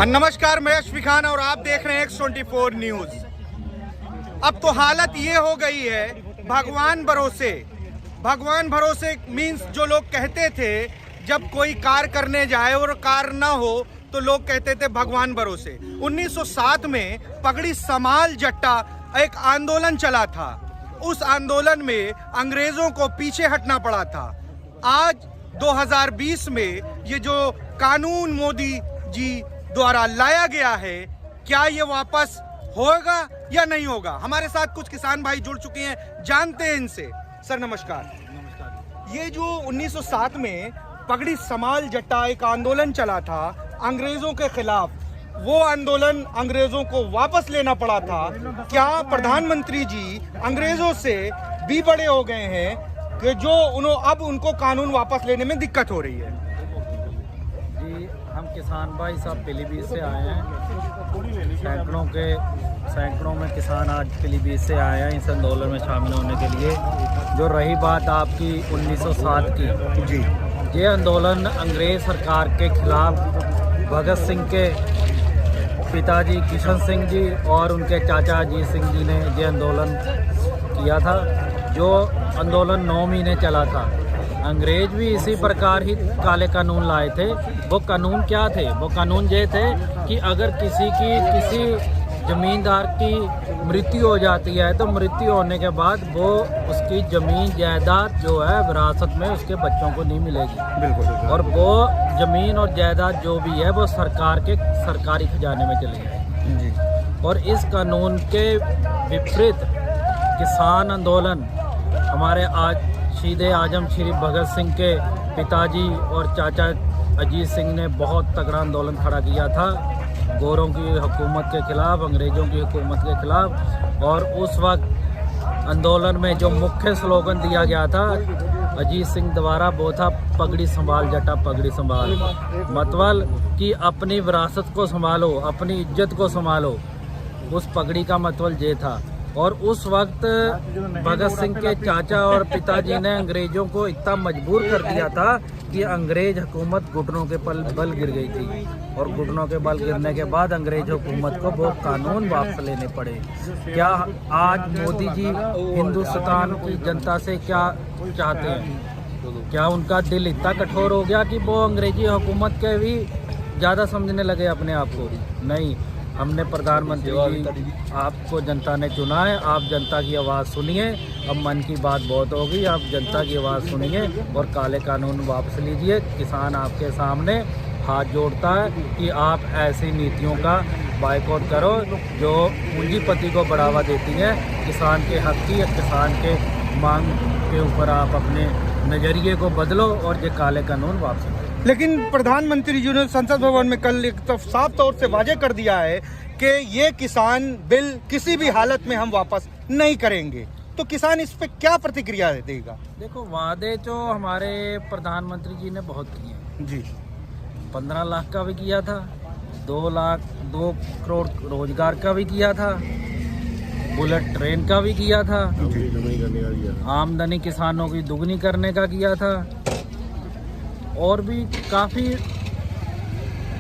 नमस्कार, मैं अश्वी खान और आप देख रहे हैं X24 न्यूज। अब तो हालत ये हो गई है, भगवान भरोसे मीन्स जो लोग कहते थे जब कोई कार करने जाए और कार ना हो तो लोग कहते थे भगवान भरोसे। 1907 में पगड़ी समाल जट्टा एक आंदोलन चला था। उस आंदोलन में अंग्रेजों को पीछे हटना पड़ा था। आज 2020 में ये जो कानून मोदी जी द्वारा लाया गया है, क्या ये वापस होगा या नहीं होगा? हमारे साथ कुछ किसान भाई जुड़ चुके हैं, जानते हैं इनसे। सर नमस्कार। नमस्कार। ये जो 1907 में पगड़ी समाल जट्टा एक आंदोलन चला था अंग्रेजों के खिलाफ, वो आंदोलन अंग्रेजों को वापस लेना पड़ा था। क्या प्रधानमंत्री जी अंग्रेजों से भी बड़े हो गए हैं कि जो अब उनको कानून वापस लेने में दिक्कत हो रही है? जी, हम किसान भाई सब पीलीभीत से आए हैं। सैकड़ों में किसान आज पीलीभीत से आए हैं इस आंदोलन में शामिल होने के लिए। जो रही बात आपकी 1907 की, जी, ये आंदोलन अंग्रेज सरकार के खिलाफ भगत सिंह के पिताजी किशन सिंह जी और उनके चाचा अजीत सिंह जी ने ये आंदोलन किया था। जो आंदोलन 9 महीने चला था। अंग्रेज भी इसी प्रकार ही काले कानून लाए थे। वो कानून क्या थे? वो कानून ये थे कि अगर किसी जमींदार की मृत्यु हो जाती है तो मृत्यु होने के बाद वो उसकी जमीन जायदाद जो है विरासत में उसके बच्चों को नहीं मिलेगी। बिल्कुल। और वो जमीन और जायदाद जो भी है वो सरकार के सरकारी खजाने में चली जाएगी। जी। और इस कानून के विपरीत किसान आंदोलन हमारे आज शीदे आजम श्री भगत सिंह के पिताजी और चाचा अजीत सिंह ने बहुत तगड़ा आंदोलन खड़ा किया था गोरों की हुकूमत के खिलाफ, अंग्रेज़ों की हुकूमत के खिलाफ। और उस वक्त आंदोलन में जो मुख्य स्लोगन दिया गया था अजीत सिंह द्वारा, वो था पगड़ी संभाल जट्टा पगड़ी संभाल। मतलब कि अपनी विरासत को संभालो, अपनी इज्जत को संभालो। उस पगड़ी का मतलब ये था। और उस वक्त भगत सिंह के चाचा और पिताजी ने अंग्रेजों को इतना मजबूर कर दिया था कि अंग्रेज हुकूमत घुटनों के बल गिर गई थी। और घुटनों के बल गिरने के बाद अंग्रेज हुकूमत को वो कानून वापस लेने पड़े। क्या आज मोदी जी हिंदुस्तान की जनता से क्या चाहते हैं? क्या उनका दिल इतना कठोर हो गया कि वो अंग्रेजी हुकूमत के भी ज़्यादा समझने लगे अपने आप को? नहीं। हमने प्रधानमंत्री जी, आपको जनता ने चुना है, आप जनता की आवाज़ सुनिए। अब मन की बात बहुत होगी, आप जनता की आवाज़ सुनिए और काले कानून वापस लीजिए। किसान आपके सामने हाथ जोड़ता है कि आप ऐसी नीतियों का बायकॉट करो जो पूंजीपति को बढ़ावा देती है। किसान के हक की या किसान के मांग के ऊपर आप अपने नज़रिए को बदलो और ये काले कानून वापस लो। लेकिन प्रधानमंत्री जी ने संसद भवन में कल एक साफ तौर से वाजे कर दिया है कि ये किसान बिल किसी भी हालत में हम वापस नहीं करेंगे। तो किसान इस पे क्या प्रतिक्रिया देगा? देखो, वादे जो हमारे प्रधानमंत्री जी ने बहुत किए जी। 15 लाख का भी किया था, 2 करोड़ रोजगार का भी किया था, बुलेट ट्रेन का भी किया था, आमदनी किसानों की दुगनी करने का किया था। और भी काफ़ी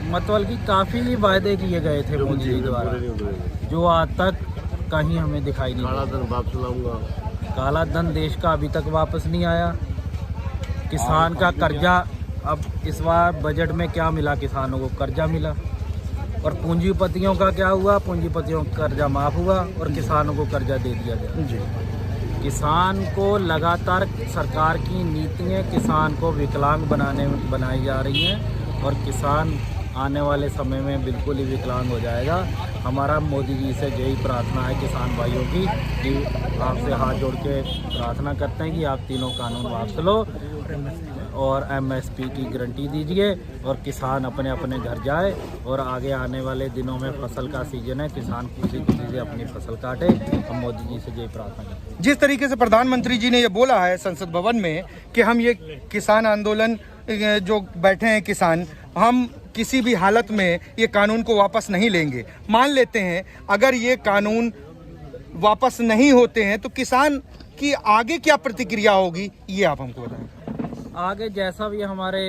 मतलब कि काफ़ी वायदे किए गए थे मोदी जी द्वारा, जो आज तक कहीं हमें दिखाई नहीं। काला धन वापस लाऊंगा। काला धन देश का अभी तक वापस नहीं आया। किसान का कर्जा, अब इस बार बजट में क्या मिला? किसानों को कर्जा मिला। और पूंजीपतियों का क्या हुआ? पूंजीपतियों का कर्जा माफ़ हुआ और किसानों को कर्जा दे दिया गया। जी। किसान को लगातार सरकार की नीतियाँ किसान को विकलांग बनाई जा रही हैं और किसान आने वाले समय में बिल्कुल ही विकलांग हो जाएगा। हमारा मोदी जी से यही प्रार्थना है किसान भाइयों की कि आपसे हाथ जोड़ के प्रार्थना करते हैं कि आप तीनों कानून वापस लो और MSP की गारंटी दीजिए और किसान अपने अपने घर जाए। और आगे आने वाले दिनों में फसल का सीजन है, किसान खुशी से अपनी फसल काटे। हम मोदी जी से यही प्रार्थना करते हैं। जिस तरीके से प्रधानमंत्री जी ने ये बोला है संसद भवन में कि हम ये किसान आंदोलन जो बैठे हैं किसान, हम किसी भी हालत में ये कानून को वापस नहीं लेंगे। मान लेते हैं अगर ये कानून वापस नहीं होते हैं तो किसान की आगे क्या प्रतिक्रिया होगी, ये आप हमको बताएं। आगे जैसा भी हमारे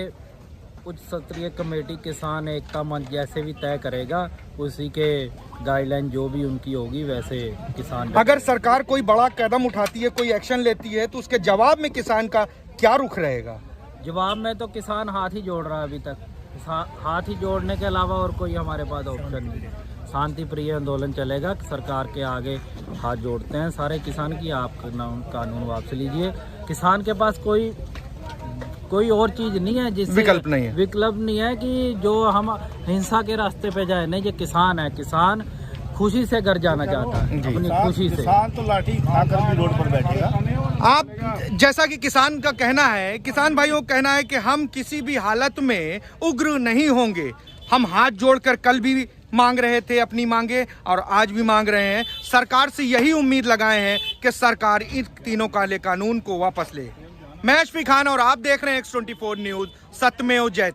उच्च स्तरीय कमेटी किसान एकता मंच जैसे भी तय करेगा, उसी के गाइडलाइन जो भी उनकी होगी वैसे किसान। अगर सरकार कोई बड़ा कदम उठाती है, कोई एक्शन लेती है, तो उसके जवाब में किसान का क्या रुख रहेगा? जवाब में तो किसान हाथ ही जोड़ रहा है अभी तक। हाथ ही जोड़ने के अलावा और कोई हमारे पास ऑप्शन नहीं है। शांति प्रिय आंदोलन चलेगा, सरकार के आगे हाथ जोड़ते हैं सारे किसान की, आप कानून वापस लीजिए। किसान के पास कोई और चीज नहीं है, जिससे विकल्प नहीं है कि जो हम हिंसा के रास्ते पे जाए। नहीं, ये किसान है, किसान खुशी से घर जाना चाहता है, अपनी खुशी से। किसान तो लाठी खाकर भी रोड पर बैठेगा। आप जैसा कि किसान का कहना है, किसान भाइयों का कहना है कि हम किसी भी हालत में उग्र नहीं होंगे। हम हाथ जोड़कर कल भी मांग रहे थे अपनी मांगे और आज भी मांग रहे हैं। सरकार से यही उम्मीद लगाए हैं कि सरकार इन तीनों काले कानून को वापस ले। मैं एचपी खान और आप देख रहे हैं X24 न्यूज, सत्यमेव जयते।